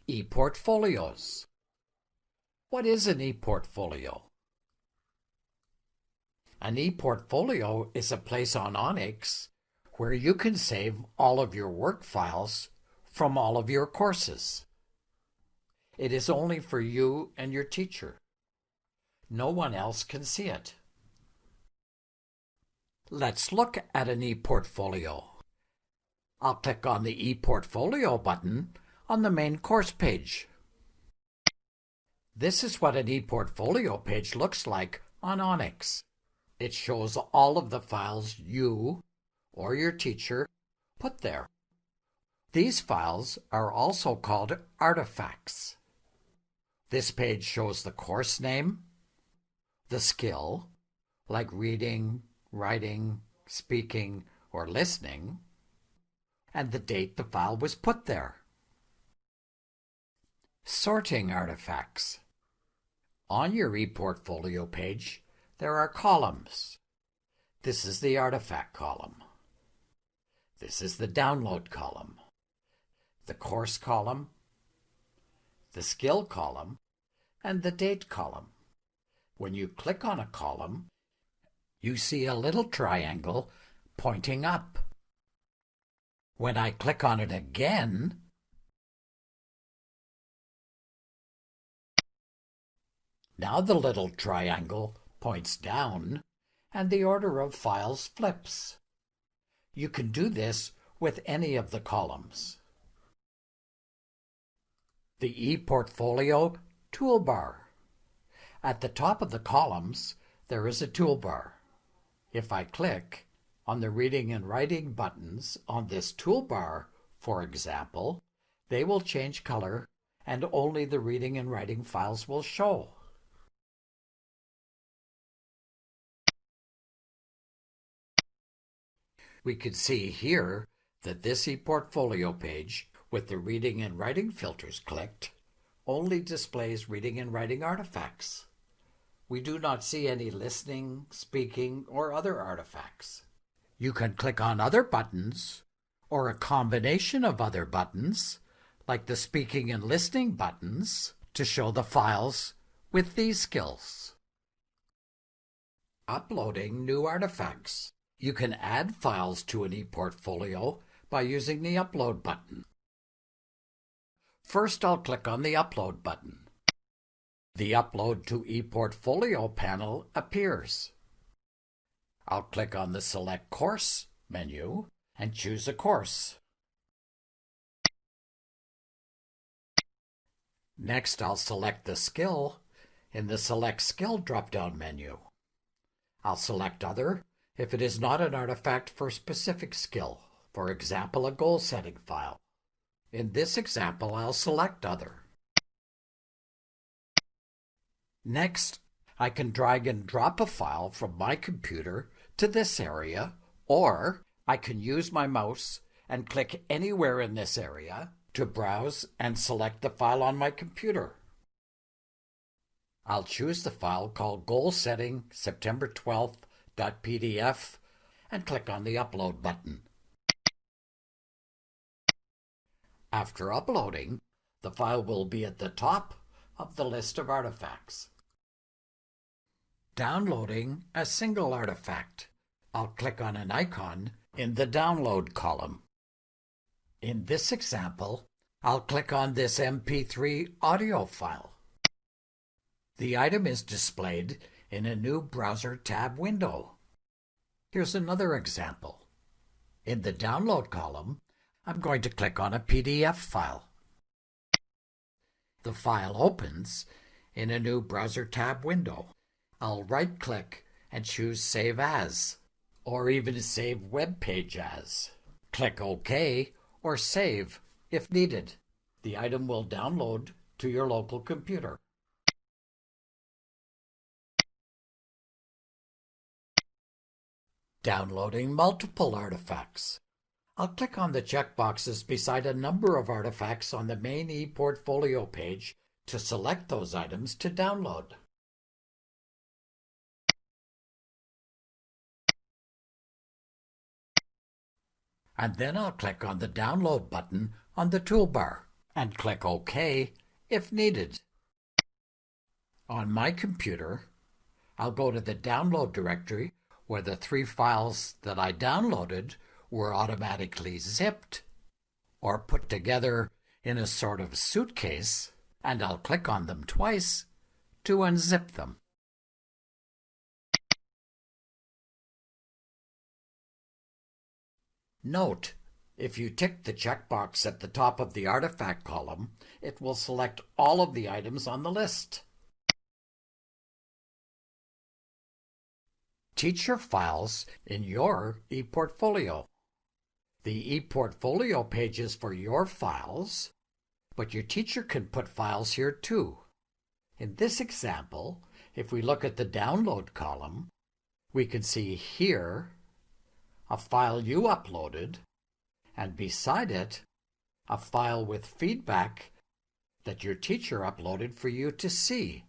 ePortfolios. What is an ePortfolio? An ePortfolio is a place on Onyx where you can save all of your work files from all of your courses. It is only for you and your teacher. No one else can see it. Let's look at an ePortfolio. I'll click on the ePortfolio button on the main course page. This is what an ePortfolio page looks like on Onyx. It shows all of the files you or your teacher put there. These files are also called artifacts. This page shows the course name, the skill, like reading, writing, speaking, or listening, and the date the file was put there. Sorting artifacts. On your ePortfolio page, there are columns. This is the artifact column. This is the download column, the course column, the skill column, and the date column. When you click on a column, you see a little triangle pointing up. When I click on it again, now the little triangle points down and the order of files flips. You can do this with any of the columns. The ePortfolio toolbar. At the top of the columns, there is a toolbar. If I click on the reading and writing buttons on this toolbar, for example, they will change color and only the reading and writing files will show. We could see here that this ePortfolio page, with the reading and writing filters clicked, only displays reading and writing artifacts. We do not see any listening, speaking, or other artifacts. You can click on other buttons, or a combination of other buttons, like the speaking and listening buttons, to show the files with these skills. Uploading new artifacts. You can add files to an ePortfolio by using the Upload button. First, I'll click on the Upload button. The Upload to ePortfolio panel appears. I'll click on the Select Course menu and choose a course. Next, I'll select the skill in the Select Skill drop-down menu. I'll select Other if it is not an artifact for a specific skill, for example, a goal-setting file. In this example, I'll select Other. Next, I can drag and drop a file from my computer to this area, or I can use my mouse and click anywhere in this area to browse and select the file on my computer. I'll choose the file called Goal Setting September 12th.pdf and click on the Upload button. After uploading, the file will be at the top of the list of artifacts. Downloading a single artifact. I'll click on an icon in the Download column. In this example, I'll click on this MP3 audio file. The item is displayed in a new browser tab window. Here's another example. In the Download column, I'm going to click on a PDF file. The file opens in a new browser tab window. I'll right-click and choose Save As, or even Save Web Page As. Click OK or Save if needed. The item will download to your local computer. Downloading multiple artifacts. I'll click on the checkboxes beside a number of artifacts on the main ePortfolio page to select those items to download. And then I'll click on the Download button on the toolbar and click OK if needed. On my computer, I'll go to the download directory where the 3 files that I downloaded were automatically zipped or put together in a sort of suitcase, and I'll click on them twice to unzip them. Note, if you tick the checkbox at the top of the artifact column, it will select all of the items on the list. Teacher files in your ePortfolio. The ePortfolio page is for your files, but your teacher can put files here too. In this example, if we look at the download column, we can see here a file you uploaded, and beside it, a file with feedback that your teacher uploaded for you to see.